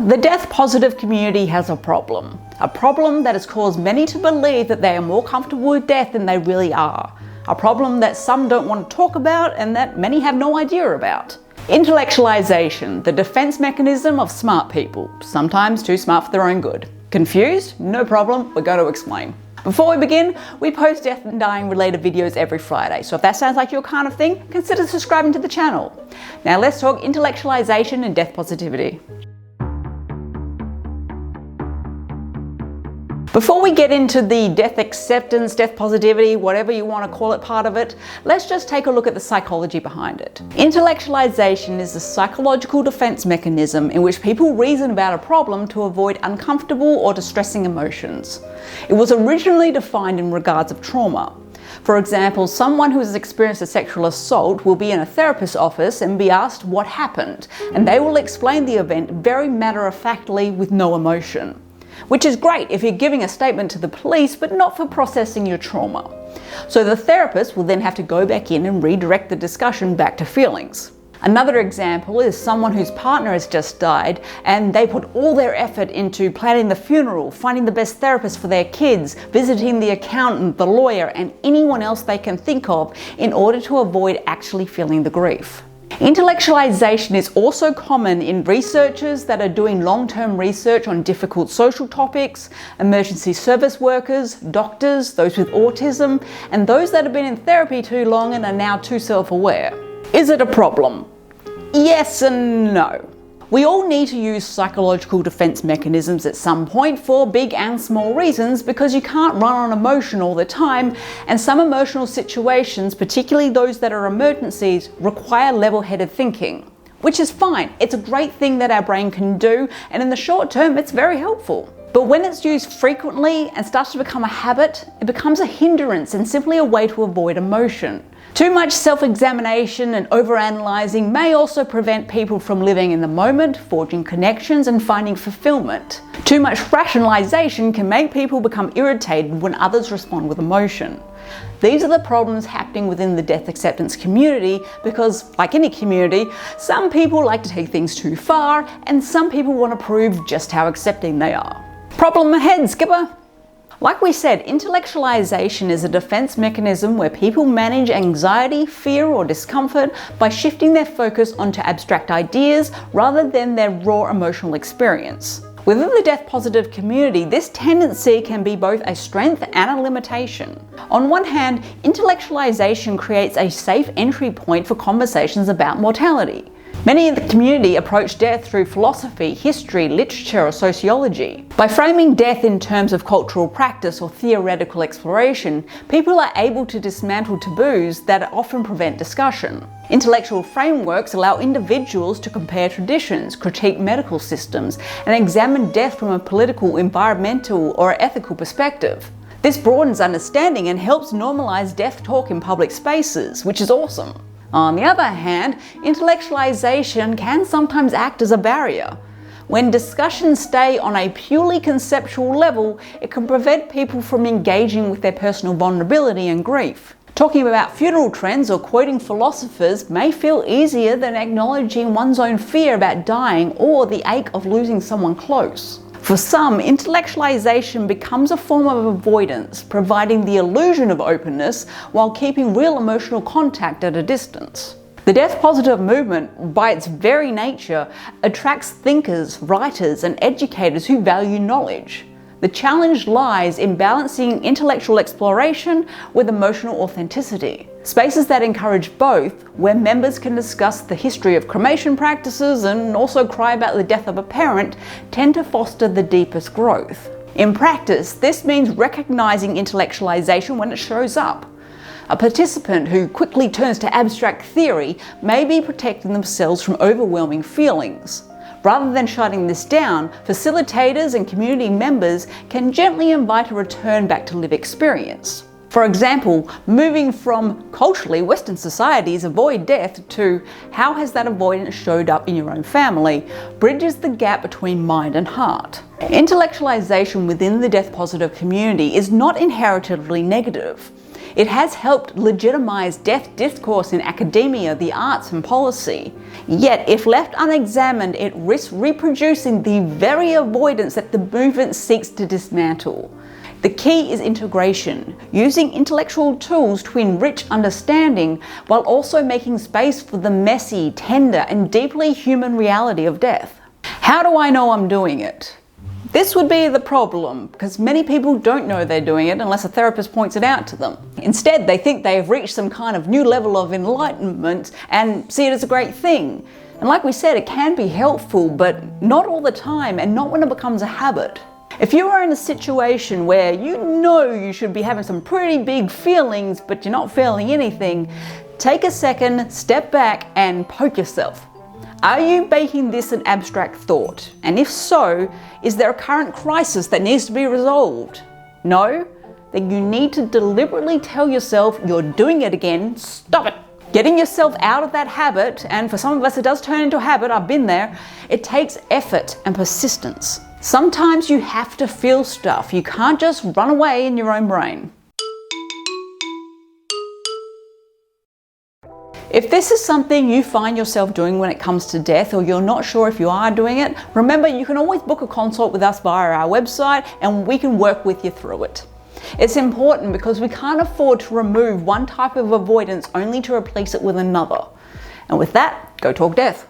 The death-positive community has a problem that has caused many to believe that they are more comfortable with death than they really are. A problem that some don't want to talk about and that many have no idea about. Intellectualization, the defense mechanism of smart people, sometimes too smart for their own good. Confused? No problem, we're going to explain. Before we begin, we post death and dying related videos every Friday, so if that sounds like your kind of thing, consider subscribing to the channel. Now let's talk intellectualization and death positivity. Before we get into the death acceptance, death positivity, whatever you want to call it part of it, let's just take a look at the psychology behind it. Intellectualization is a psychological defense mechanism in which people reason about a problem to avoid uncomfortable or distressing emotions. It was originally defined in regards of trauma. For example, someone who has experienced a sexual assault will be in a therapist's office and be asked what happened, and they will explain the event very matter-of-factly with no emotion. Which is great if you're giving a statement to the police, but not for processing your trauma. So the therapist will then have to go back in and redirect the discussion back to feelings. Another example is someone whose partner has just died and they put all their effort into planning the funeral, finding the best therapist for their kids, visiting the accountant, the lawyer, and anyone else they can think of in order to avoid actually feeling the grief. Intellectualization is also common in researchers that are doing long-term research on difficult social topics, emergency service workers, doctors, those with autism, and those that have been in therapy too long and are now too self-aware. Is it a problem? Yes and no. We all need to use psychological defense mechanisms at some point for big and small reasons because you can't run on emotion all the time, and some emotional situations, particularly those that are emergencies, require level-headed thinking. Which is fine, it's a great thing that our brain can do, and in the short term it's very helpful. But when it's used frequently and starts to become a habit, it becomes a hindrance and simply a way to avoid emotion. Too much self-examination and overanalyzing may also prevent people from living in the moment, forging connections, and finding fulfillment. Too much rationalization can make people become irritated when others respond with emotion. These are the problems happening within the death acceptance community because, like any community, some people like to take things too far and some people want to prove just how accepting they are. Problem ahead, Skipper! Like we said, intellectualization is a defense mechanism where people manage anxiety, fear, or discomfort by shifting their focus onto abstract ideas rather than their raw emotional experience. Within the death-positive community, this tendency can be both a strength and a limitation. On one hand, intellectualization creates a safe entry point for conversations about mortality. Many in the community approach death through philosophy, history, literature, or sociology. By framing death in terms of cultural practice or theoretical exploration, people are able to dismantle taboos that often prevent discussion. Intellectual frameworks allow individuals to compare traditions, critique medical systems, and examine death from a political, environmental, or ethical perspective. This broadens understanding and helps normalize death talk in public spaces, which is awesome. On the other hand, intellectualization can sometimes act as a barrier. When discussions stay on a purely conceptual level, it can prevent people from engaging with their personal vulnerability and grief. Talking about funeral trends or quoting philosophers may feel easier than acknowledging one's own fear about dying or the ache of losing someone close. For some, intellectualization becomes a form of avoidance, providing the illusion of openness while keeping real emotional contact at a distance. The death-positive movement, by its very nature, attracts thinkers, writers, and educators who value knowledge. The challenge lies in balancing intellectual exploration with emotional authenticity. Spaces that encourage both, where members can discuss the history of cremation practices and also cry about the death of a parent, tend to foster the deepest growth. In practice, this means recognizing intellectualization when it shows up. A participant who quickly turns to abstract theory may be protecting themselves from overwhelming feelings. Rather than shutting this down, facilitators and community members can gently invite a return back to lived experience. For example, moving from culturally Western societies avoid death to how has that avoidance showed up in your own family bridges the gap between mind and heart. Intellectualization within the death positive community is not inherently negative. It has helped legitimize death discourse in academia, the arts, and policy. Yet, if left unexamined, it risks reproducing the very avoidance that the movement seeks to dismantle. The key is integration, using intellectual tools to enrich understanding while also making space for the messy, tender, and deeply human reality of death. How do I know I'm doing it? This would be the problem, because many people don't know they're doing it unless a therapist points it out to them. Instead, they think they have reached some kind of new level of enlightenment and see it as a great thing. And like we said, it can be helpful, but not all the time, and not when it becomes a habit. If you are in a situation where you know you should be having some pretty big feelings, but you're not feeling anything, take a second, step back, and poke yourself. Are you making this an abstract thought? And if so, is there a current crisis that needs to be resolved? No? Then you need to deliberately tell yourself you're doing it again, stop it. Getting yourself out of that habit, and for some of us it does turn into a habit, I've been there, it takes effort and persistence. Sometimes you have to feel stuff. You can't just run away in your own brain. If this is something you find yourself doing when it comes to death, or you're not sure if you are doing it, remember you can always book a consult with us via our website and we can work with you through it. It's important because we can't afford to remove one type of avoidance only to replace it with another. And with that, go talk death.